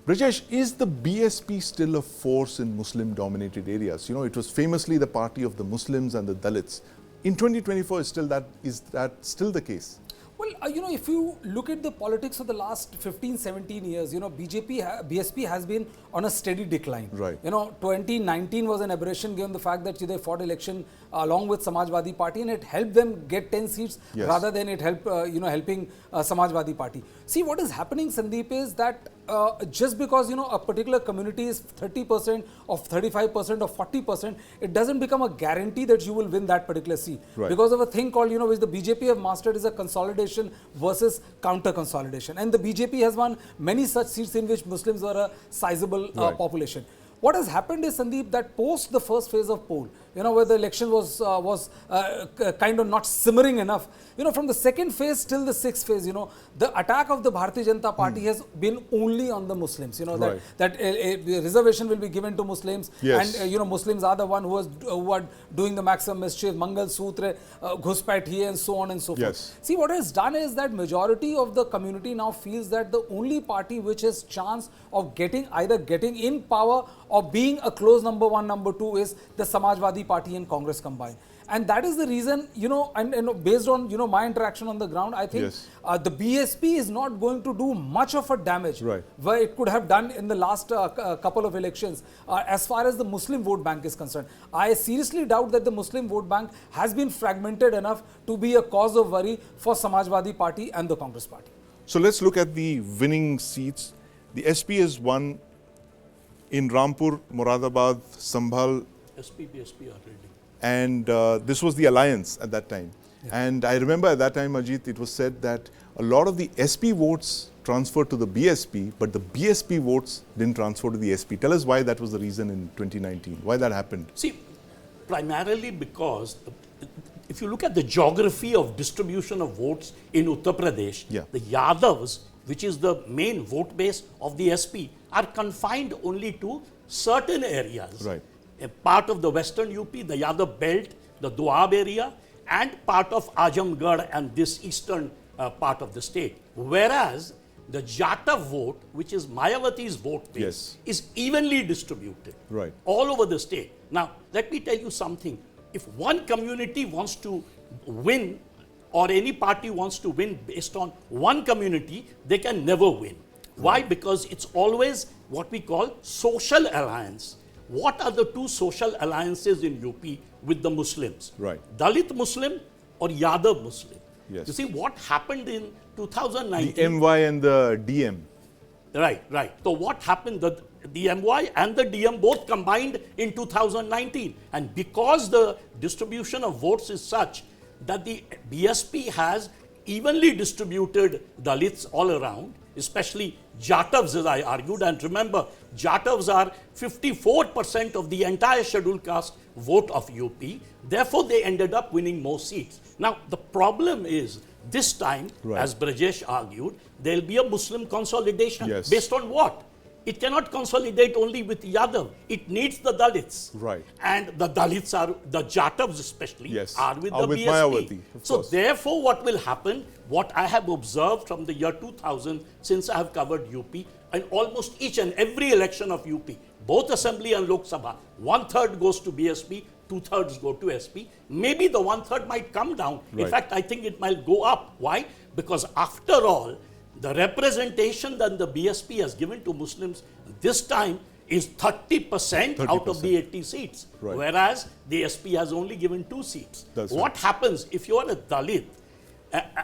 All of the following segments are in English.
Brajesh, is the BSP still a force in Muslim-dominated areas? You know, it was famously the party of the Muslims and the Dalits. In 2024, is that still the case? Well, if you look at the politics of the last 15, 17 years, BSP has been on a steady decline. Right. 2019 was an aberration given the fact that they fought election along with Samajwadi Party, and it helped them get 10 seats rather than it helping Samajwadi Party. See, what is happening, Sandeep, is that just because a particular community is 30% or 35% or 40%, it doesn't become a guarantee that you will win that particular seat. Right. Because of a thing called, which the BJP have mastered, is a consolidation versus counter consolidation. And the BJP has won many such seats in which Muslims were a sizable population. What has happened is, Sandeep, that post the first phase of poll, where the election was kind of not simmering enough, from the second phase till the sixth phase, the attack of the Bharatiya Janata Party has been only on the Muslims, that a reservation will be given to Muslims, and Muslims are the one who are doing the maximum mischief, Mangal Sutra, Ghuspaithi, and so on and so forth. See, what is done is that majority of the community now feels that the only party which has chance of either getting in power or being a close number one, number two is the Samajwadi Party and Congress combined. And that is the reason, and based on, my interaction on the ground, I think the BSP is not going to do much of a damage where it could have done in the last couple of elections as far as the Muslim vote bank is concerned. I seriously doubt that the Muslim vote bank has been fragmented enough to be a cause of worry for Samajwadi Party and the Congress Party. So let's look at the winning seats. The SP has won in Rampur, Moradabad, Sambhal. BSP-SP-RLD. And this was the alliance at that time. And I remember at that time, Ajit, it was said that a lot of the SP votes transferred to the BSP, but the BSP votes didn't transfer to the SP. Tell us why that was the reason in 2019, why that happened. See, primarily because if you look at the geography of distribution of votes in Uttar Pradesh, the Yadavs, which is the main vote base of the SP, are confined only to certain areas. Right. A part of the western UP, the Yadav belt, the Doab area, and part of Ajamgarh and this eastern part of the state. Whereas the Jatav vote, which is Mayawati's vote base, is evenly distributed all over the state. Now, let me tell you something. If one community wants to win, or any party wants to win based on one community, they can never win. Why? Because it's always what we call social alliance. What are the two social alliances in UP with the Muslims? Dalit Muslim or Yadav Muslim. You see what happened in 2019? The MY and the DM. Right. So what happened? The MY and the DM both combined in 2019. And because the distribution of votes is such that the BSP has evenly distributed Dalits all around, especially Jatavs, as I argued. And remember, Jatavs are 54% of the entire scheduled caste vote of UP. Therefore, they ended up winning more seats. Now, the problem is, this time, as Brajesh argued, there will be a Muslim consolidation. Based on what? It cannot consolidate only with Yadav. It needs the Dalits. And the Dalits are, the Jatavs especially, are with the BSP. Mayawati, so therefore, what will happen, what I have observed from the year 2000, since I have covered UP, and almost each and every election of UP, both Assembly and Lok Sabha, 1/3 goes to BSP, 2/3 go to SP. Maybe the 1/3 might come down. In fact, I think it might go up. Why? Because after all, the representation that the BSP has given to Muslims this time is 30% out of the 80 seats, whereas the SP has only given 2 seats. What happens if you are a Dalit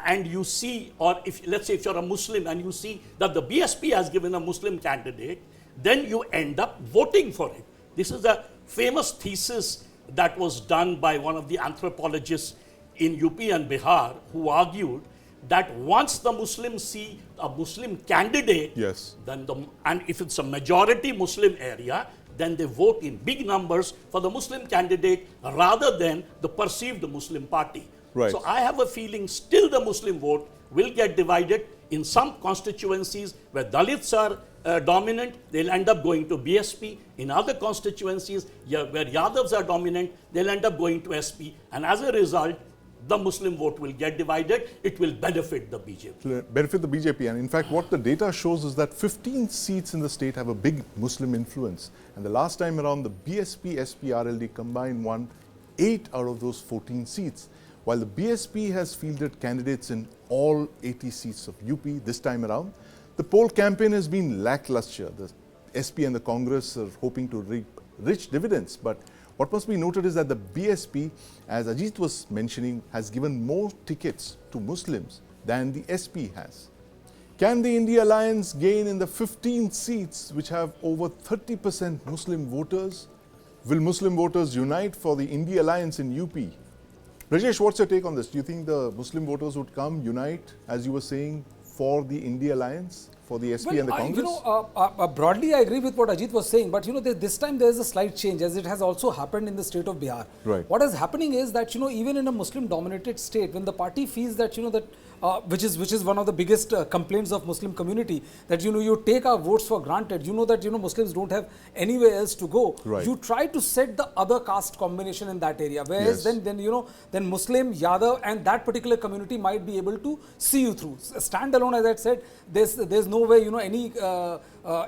and you see, or if let's say if you're a Muslim and you see that the BSP has given a Muslim candidate, then you end up voting for it. This is a famous thesis that was done by one of the anthropologists in UP and Bihar, who argued that once the Muslims see a Muslim candidate, then and if it's a majority Muslim area, then they vote in big numbers for the Muslim candidate rather than the perceived Muslim party. So I have a feeling still the Muslim vote will get divided in some constituencies where Dalits are dominant, they'll end up going to BSP. In other constituencies where Yadavs are dominant, they'll end up going to SP. And as a result, the Muslim vote will get divided. It will benefit the BJP. Benefit the BJP. And in fact, what the data shows is that 15 seats in the state have a big Muslim influence. And the last time around, the BSP-SP-RLD combined won 8 out of those 14 seats, while the BSP has fielded candidates in all 80 seats of UP this time around. The poll campaign has been lacklustre. The SP and the Congress are hoping to reap rich dividends, but what must be noted is that the BSP, as Ajit was mentioning, has given more tickets to Muslims than the SP has. Can the INDI alliance gain in the 15 seats which have over 30% Muslim voters? Will Muslim voters unite for the INDI alliance in UP? Rajesh, what's your take on this? Do you think the Muslim voters would come, unite, as you were saying, for the INDI alliance, for the SP and the Congress? Broadly I agree with what Ajit was saying, but this time there is a slight change, as it has also happened in the state of Bihar. Right. What is happening is that even in a Muslim-dominated state, when the party feels that which is one of the biggest complaints of Muslim community, that you take our votes for granted, that Muslims don't have anywhere else to go. Right. You try to set the other caste combination in that area, whereas Yes. then Muslim, Yadav and that particular community might be able to see you through. Standalone, as I said, there's no way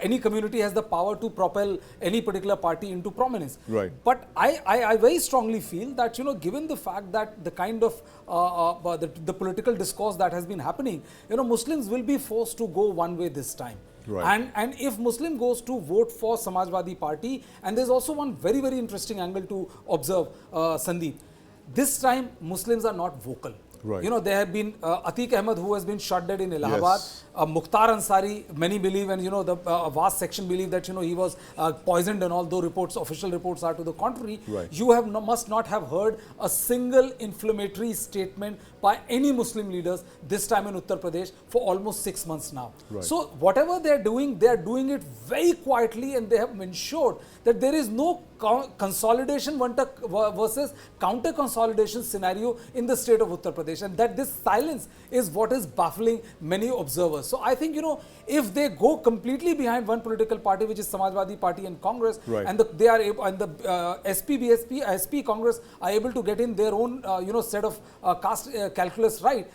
any community has the power to propel any particular party into prominence. Right. But I very strongly feel that given the fact that the kind of the political discourse that has been happening, Muslims will be forced to go one way this time. Right. And if Muslim goes to vote for Samajwadi Party, and there's also one very, very interesting angle to observe, Sandeep. This time Muslims are not vocal. Right. There have been Atiq Ahmed, who has been shot dead in Allahabad. Yes. Mukhtar Ansari, many believe, and the vast section believe that he was poisoned, and although official reports are to the contrary, Right. you must not have heard a single inflammatory statement by any Muslim leaders this time in Uttar Pradesh for almost 6 months now. Right. So whatever they are doing it very quietly, and they have ensured that there is no consolidation versus counter consolidation scenario in the state of Uttar Pradesh, and that this silence is what is baffling many observers. So I think if they go completely behind one political party, which is Samajwadi Party and Congress, Right. and they are able, and the SP, BSP, SP, Congress are able to get in their own set of caste calculus right.